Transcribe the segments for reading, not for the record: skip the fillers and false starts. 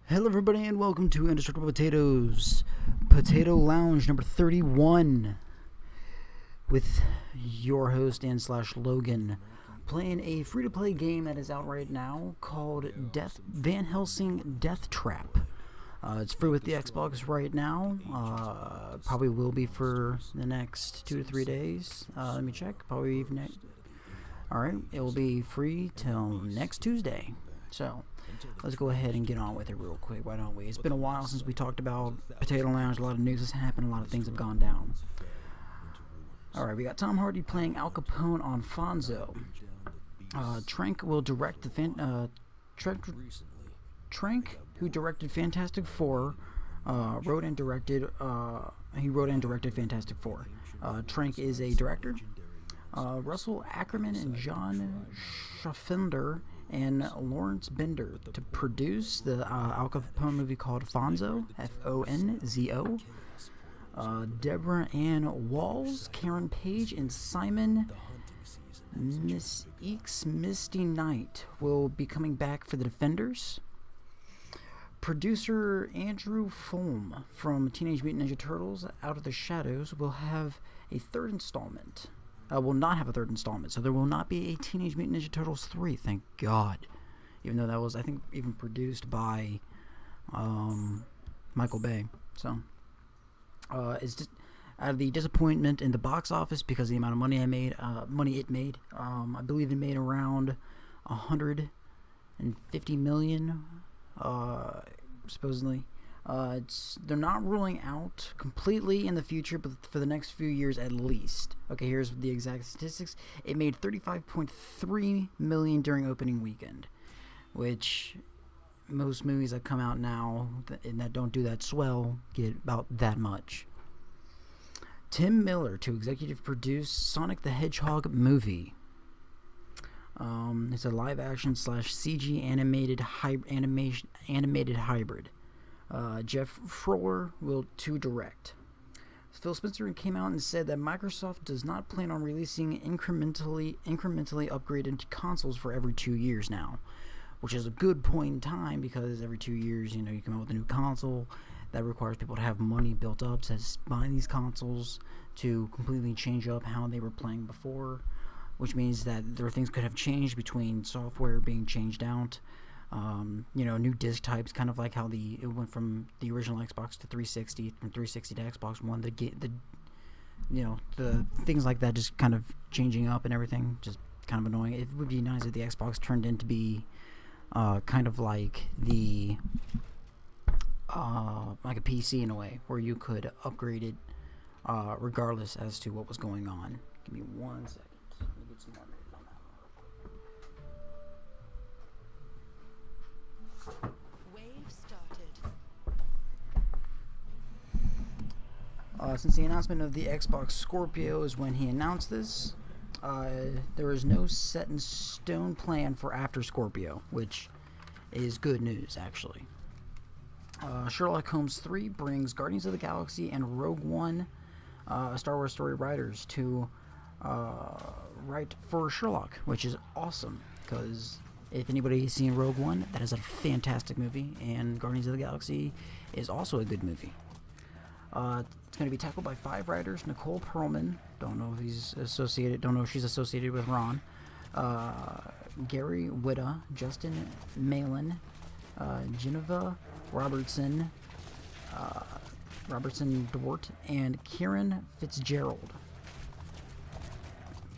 Hello, everybody, and welcome to Indestructible Potatoes, Potato Lounge number 31, with your host and / Logan, playing a free-to-play game that is out right now called Van Helsing Death Trap. It's free with the Xbox right now. Probably will be for the next 2 to 3 days. Let me check. Probably even next. All right, it will be free till next Tuesday. So let's go ahead and get on with it real quick. Why don't we? It's been a while since we talked about Potato Lounge. A lot of news has happened. A lot of things have gone down. All right, we got Tom Hardy playing Al Capone on Fonzo. Trank will direct the Trank, who directed Fantastic Four, wrote and directed Fantastic Four. Trank is a director. Russell Ackerman and John Schaffender and Lawrence Bender to produce the Al Capone movie called Fonzo, F-O-N-Z-O. Deborah Ann Walls, Karen Page, and Simon Misty Knight will be coming back for the Defenders. Producer Andrew Fulm from Teenage Mutant Ninja Turtles Out of the Shadows will have a third installment. Will not have a third installment, so there will not be a Teenage Mutant Ninja Turtles 3, thank God. Even though that was, I think, even produced by Michael Bay. So, it's just out of the disappointment in the box office because of the amount of money it made. I believe it made around $150 million, supposedly. They're not ruling out completely in the future, but for the next few years at least. Okay, here's the exact statistics. It made $35.3 million during opening weekend, which most movies that come out now and that don't do that swell get about that much. Tim Miller to executive produce Sonic the Hedgehog movie. It's a live action / CG animated hybrid. Jeff Frohler will to direct. Phil Spencer came out and said that Microsoft does not plan on releasing incrementally upgraded consoles for every 2 years now, which is a good point in time because every 2 years, you come out with a new console. That requires people to have money built up to buy these consoles to completely change up how they were playing before, which means that there are things could have changed between software being changed out. New disc types, kind of like how it went from the original Xbox to 360, from 360 to Xbox One. The things like that just kind of changing up and everything, just kind of annoying. It would be nice if the Xbox turned into be kind of like like a PC in a way, where you could upgrade it regardless as to what was going on. Give me 1 second. Let me get some more news on that. Since the announcement of the Xbox Scorpio is when he announced this, there is no set in stone plan for after Scorpio, which is good news, actually. Sherlock Holmes 3 brings Guardians of the Galaxy and Rogue One, Star Wars story writers, to write for Sherlock, which is awesome, because if anybody has seen Rogue One, that is a fantastic movie, and Guardians of the Galaxy is also a good movie. It's going to be tackled by 5 writers: Nicole Perlman, don't know if she's associated with Ron, Gary Whitta, Justin Malin, Geneva Robertson Dwart, and Kieran Fitzgerald.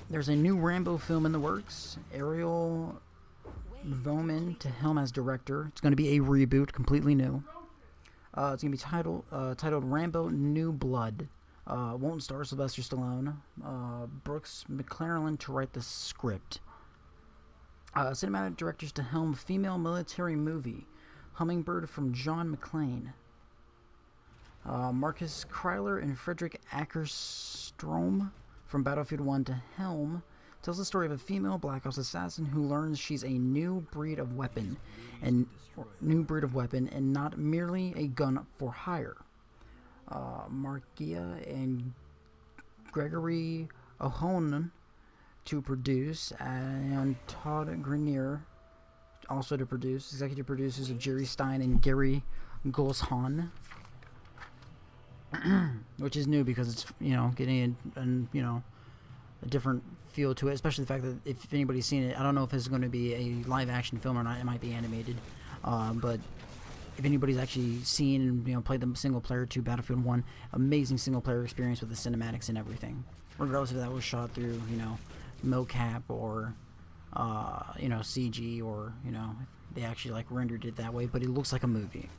There's a new Rambo film in the works. Ariel Voman to helm as director. It's going to be a reboot, completely new. It's going to be titled Rambo New Blood. Won't star Sylvester Stallone. Brooks McClellan to write the script. Cinematic directors to helm female military movie. Hummingbird from John McClane. Marcus Kryler and Frederick Ackerstrom from Battlefield 1 to helm tells the story of a female Black Ops assassin who learns she's a new breed of weapon and not merely a gun for hire. Markia and Gregory Ohonen to produce, and Todd Grenier also to produce. Executive producers of Jerry Stein and Gary Golshan, which is new because it's, getting a different feel to it, especially the fact that if anybody's seen it, I don't know if it's going to be a live action film or not. It might be animated, but if anybody's actually seen and played the single player to Battlefield 1, amazing single player experience with the cinematics and everything, regardless if that was shot through mocap or CG, or if they actually rendered it that way, but it looks like a movie.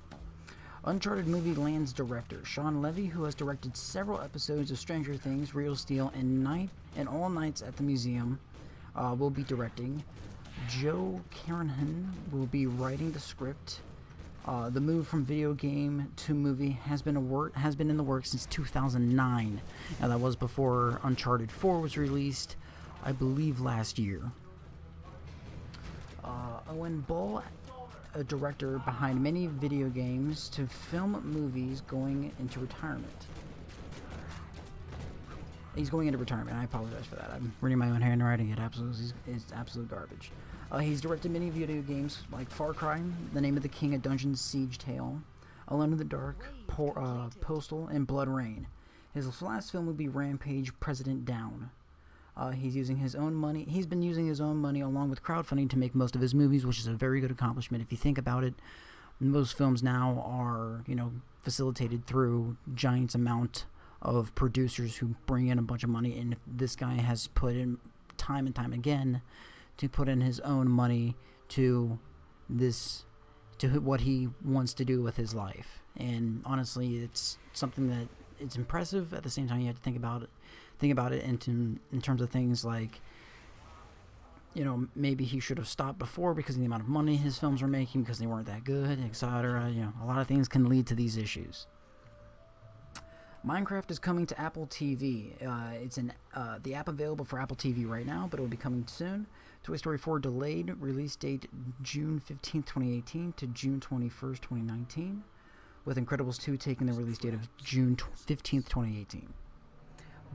Uncharted movie lands director Sean Levy, who has directed several episodes of Stranger Things, Real Steel, and All Nights at the Museum, will be directing. Joe Carnahan will be writing the script. The move from video game to movie has been in the works since 2009. Now, that was before Uncharted 4 was released, I believe, last year. Owen Ball, a director behind many video games, to film movies, going into retirement. He's going into retirement. I apologize for that. I'm reading my own handwriting. It's absolute garbage. He's directed many video games like Far Cry, The Name of the King, A Dungeon Siege Tale, Alone in the Dark, Postal, and Blood Rain. His last film would be Rampage: President Down. He's using his own money. He's been using his own money along with crowdfunding to make most of his movies, which is a very good accomplishment. If you think about it, most films now are, facilitated through giant amount of producers who bring in a bunch of money, and this guy has put in time and time again to put in his own money to what he wants to do with his life. And honestly, it's something that it's impressive. At the same time, you have to think about it in terms of things like, maybe he should have stopped before because of the amount of money his films were making, because they weren't that good, etc. A lot of things can lead to these issues. Minecraft is coming to Apple TV. It's the app available for Apple TV right now, but it will be coming soon. Toy Story 4 delayed, release date June 15th, 2018 to June 21st, 2019, with Incredibles 2 taking the release date of June 15th, 2018.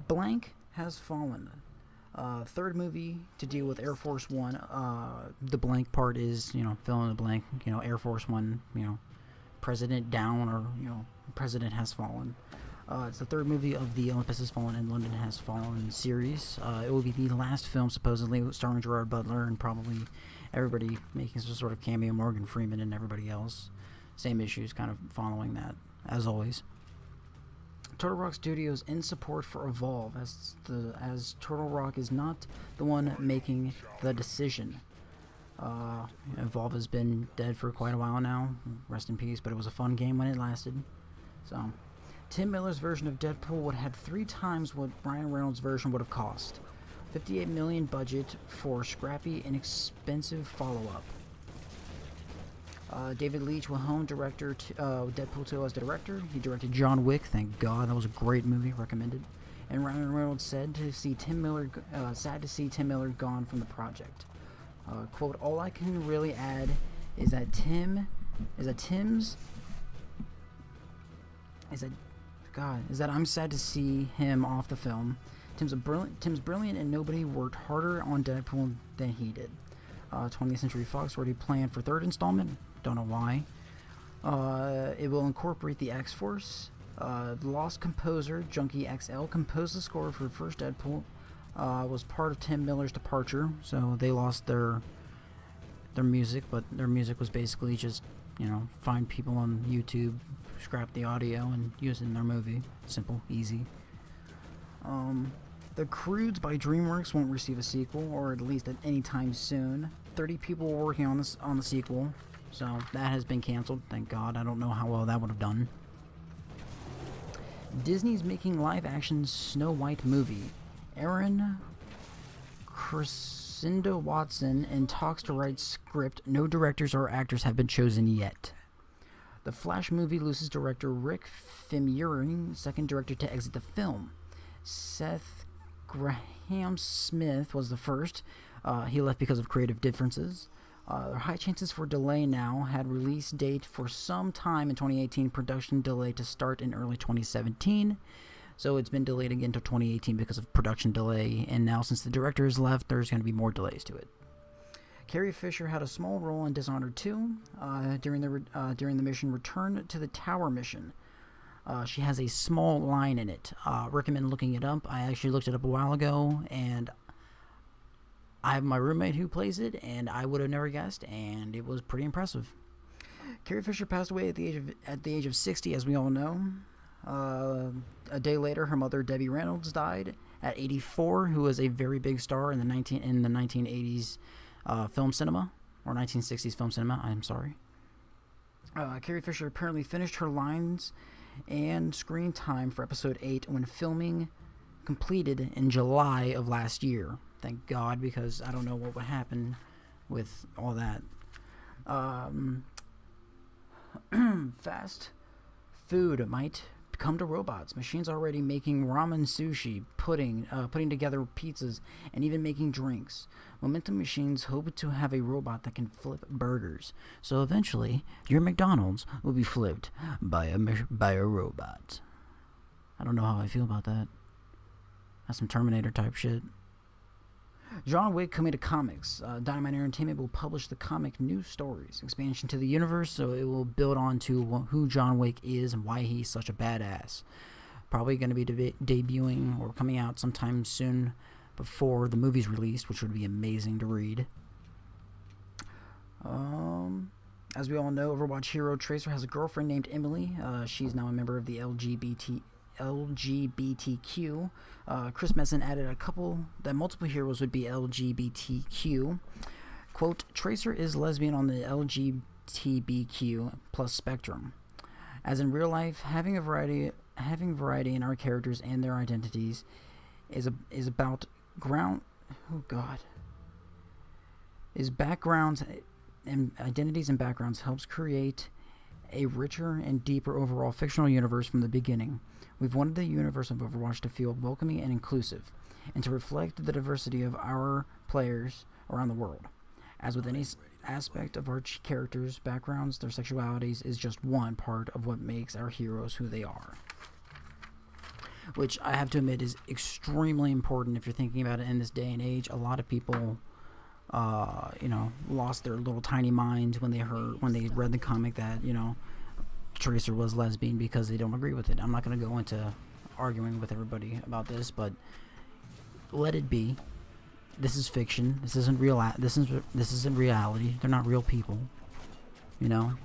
Blank Has Fallen. Third movie to deal with Air Force One. The blank part is, fill in the blank, Air Force One, President Down, or, President Has Fallen. It's the third movie of the Olympus Has Fallen and London Has Fallen series. It will be the last film, supposedly, starring Gerard Butler and probably everybody making some sort of cameo, Morgan Freeman and everybody else. Same issues, kind of following that, as always. Turtle Rock Studios in support for Evolve, as Turtle Rock is not the one making the decision. Evolve has been dead for quite a while now. Rest in peace, but it was a fun game when it lasted. So, Tim Miller's version of Deadpool would have 3 times what Ryan Reynolds' version would have cost. $58 million budget for scrappy, inexpensive follow-up. David Leitch will helm director Deadpool 2 as the director. He directed John Wick. Thank God, that was a great movie. Recommended. And Ryan Reynolds said sad to see Tim Miller gone from the project. Quote: "All I can really add is that I'm sad to see him off the film. Tim's brilliant, and nobody worked harder on Deadpool than he did." 20th Century Fox already planned for third installment. Don't know why. It will incorporate the X-Force. The Lost composer Junkie XL composed the score for the first Deadpool. Was part of Tim Miller's departure, so they lost their music, but their music was basically just, find people on YouTube, scrap the audio, and use it in their movie. Simple, easy. The Croods by DreamWorks won't receive a sequel, or at least at any time soon. 30 people were working on the sequel, so that has been canceled. Thank God. I don't know how well that would have done. Disney's making live-action Snow White movie. Aaron Crescendo Watson in talks to write script. No directors or actors have been chosen yet. The Flash movie loses director Rick Famuyiwa, second director to exit the film. Seth Graham Smith was the first. He left because of creative differences. There are high chances for delay now. Had release date for some time in 2018. Production delay to start in early 2017. So it's been delayed again to 2018 because of production delay. And now since the director has left, there's going to be more delays to it. Carrie Fisher had a small role in Dishonored 2 during the mission Return to the Tower mission. She has a small line in it. Recommend looking it up. I actually looked it up a while ago, and I have my roommate who plays it, and I would have never guessed, and it was pretty impressive. Carrie Fisher passed away at the age of 60, as we all know. A day later, her mother, Debbie Reynolds, died at 84, who was a very big star in the 1980s film cinema, or 1960s film cinema, I'm sorry. Carrie Fisher apparently finished her lines and screen time for episode 8 when filming completed in July of last year. Thank God, because I don't know what would happen with all that. Fast food might come to robots. Machines already making ramen, sushi, putting together pizzas, and even making drinks. Momentum Machines hope to have a robot that can flip burgers. So eventually, your McDonald's will be flipped by a robot. I don't know how I feel about that. That's some Terminator type shit. John Wick coming to comics. Dynamite Entertainment will publish the comic news stories, expansion to the universe, so it will build on to who John Wick is and why he's such a badass. Probably going to be debuting or coming out sometime soon before the movie's released, which would be amazing to read. As we all know, Overwatch hero Tracer has a girlfriend named Emily. She's now a member of the LGBTQ. Chris Messon added a couple that multiple heroes would be LGBTQ. Quote, Tracer is lesbian on the LGBTQ plus spectrum. As in real life, having variety in our characters and their identities is about backgrounds and identities and backgrounds helps create a richer and deeper overall fictional universe from the beginning. We've wanted the universe of Overwatch to feel welcoming and inclusive, and to reflect the diversity of our players around the world. As with any aspect of our characters' backgrounds, their sexualities is just one part of what makes our heroes who they are. Which I have to admit is extremely important if you're thinking about it in this day and age. A lot of people lost their little tiny minds when they read the comic that, Tracer was lesbian because they don't agree with it. I'm not going to go into arguing with everybody about this, but let it be. This is fiction. This isn't real. This isn't reality. They're not real people. You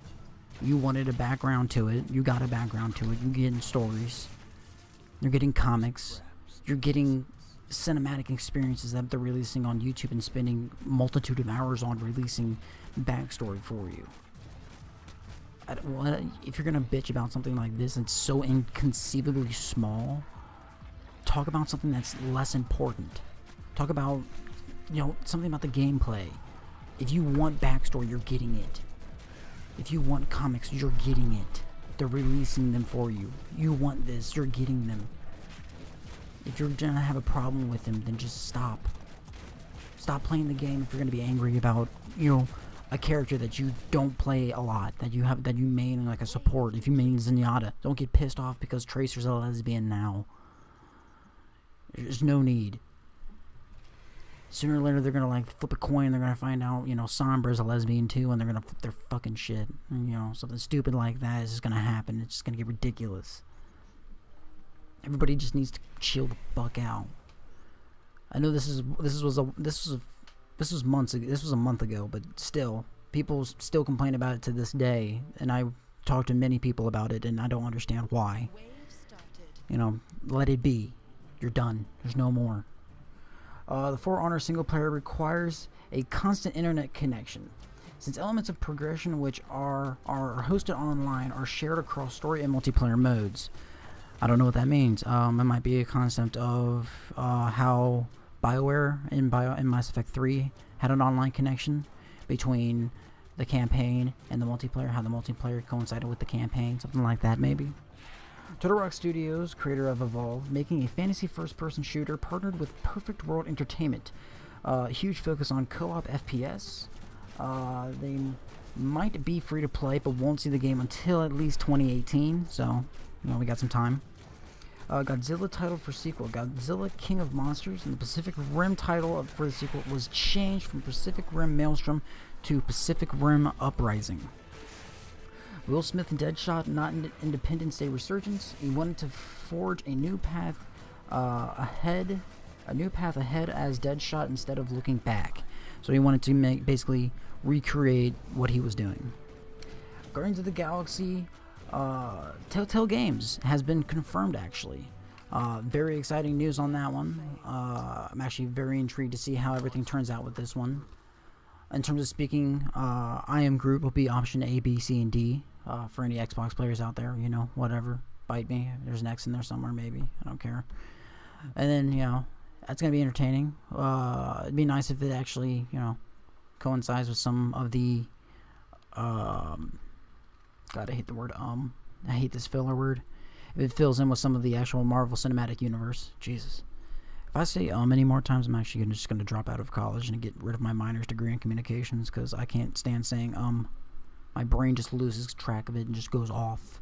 wanted a background to it. You got a background to it. You're getting stories. You're getting comics. You're getting cinematic experiences that they're releasing on YouTube and spending multitude of hours on releasing backstory for you. If you're gonna bitch about something like this, it's so inconceivably small. Talk about something that's less important. Talk about, something about the gameplay. If you want backstory, you're getting it. If you want comics, you're getting it. They're releasing them for you. You want this, you're getting them. If you're gonna have a problem with them, then just stop. Stop playing the game if you're gonna be angry about, a character that you don't play a lot, that you main like a support. If you main Zenyatta, don't get pissed off because Tracer's a lesbian now. There's no need. Sooner or later, they're gonna flip a coin. They're gonna find out, Sombra's a lesbian too, and they're gonna flip their fucking shit. And, something stupid like that is just gonna happen. It's just gonna get ridiculous. Everybody just needs to chill the fuck out. I know this was a month ago, but still, people still complain about it to this day, and I talked to many people about it, and I don't understand why. Let it be. You're done. There's no more. The For Honor single player requires a constant internet connection, since elements of progression which are hosted online are shared across story and multiplayer modes. I don't know what that means. It might be a concept of how BioWare in Mass Effect 3 had an online connection between the campaign and the multiplayer, how the multiplayer coincided with the campaign, something like that maybe. Turtle Rock Studios, creator of Evolve, making a fantasy first-person shooter partnered with Perfect World Entertainment. Huge focus on co-op FPS. They might be free to play, but won't see the game until at least 2018, so we got some time. Godzilla title for sequel. Godzilla King of Monsters, and the Pacific Rim title for the sequel was changed from Pacific Rim Maelstrom to Pacific Rim Uprising. Will Smith and Deadshot not in Independence Day resurgence. He wanted to forge a new path ahead as Deadshot instead of looking back. So he wanted to basically recreate what he was doing. Guardians of the Galaxy, Telltale Games has been confirmed, actually. Very exciting news on that one. I'm actually very intrigued to see how everything turns out with this one. In terms of speaking, I Am Groot will be option A, B, C, and D. For any Xbox players out there, you know, whatever. Bite me. There's an X in there somewhere, maybe. I don't care. And then, you know, that's going to be entertaining. It'd be nice if it actually, you know, coincides with some of the... God, I hate the word I hate this filler word. If it fills in with some of the actual Marvel Cinematic Universe. Jesus. If I say any more times, I'm actually just going to drop out of college and get rid of my minor's degree in communications, because I can't stand saying My brain just loses track of it and just goes off.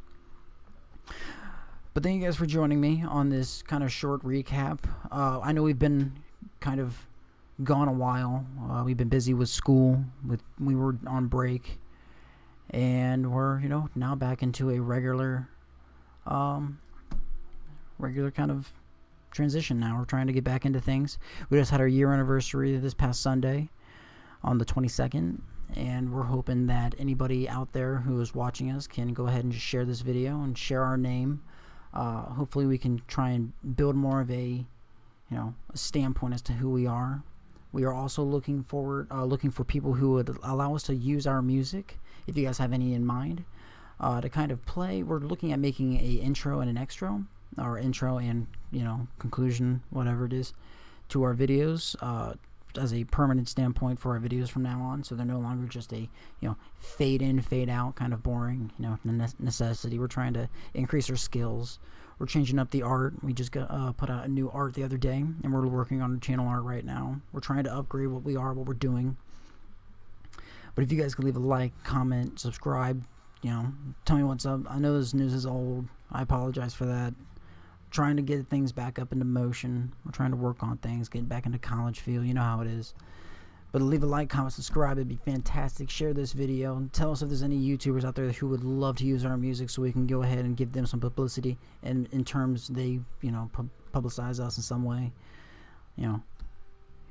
But thank you guys for joining me on this kind of short recap. I know we've been kind of gone a while. We've been busy with school. We were on break. And we're, you know, now back into a regular kind of transition now. We're trying to get back into things. We just had our year anniversary this past Sunday on the 22nd. And we're hoping that anybody out there who is watching us can go ahead and just share this video and share our name. Hopefully we can try and build more of a standpoint as to who we are. We are also looking for people who would allow us to use our music, if you guys have any in mind, to kind of play. We're looking at making a intro and an extra, or intro and, you know, conclusion, whatever it is, to our videos, as a permanent standpoint for our videos from now on, so they're no longer just a, you know, fade in, fade out kind of boring, you know, necessity. We're trying to increase our skills. We're changing up the art. We just put out a new art the other day, and we're working on channel art right now. We're trying to upgrade what we're doing. But if you guys could leave a like, comment, subscribe, you know, tell me what's up. I know this news is old. I apologize for that. Trying to get things back up into motion. We're trying to work on things, getting back into college feel. You know how it is. But leave a like, comment, subscribe. It'd be fantastic. Share this video. And tell us if there's any YouTubers out there who would love to use our music, so we can go ahead and give them some publicity. And in terms they, you know, publicize us in some way. You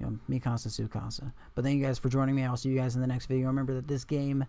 know, mi casa, su casa. But thank you guys for joining me. I'll see you guys in the next video. Remember that this game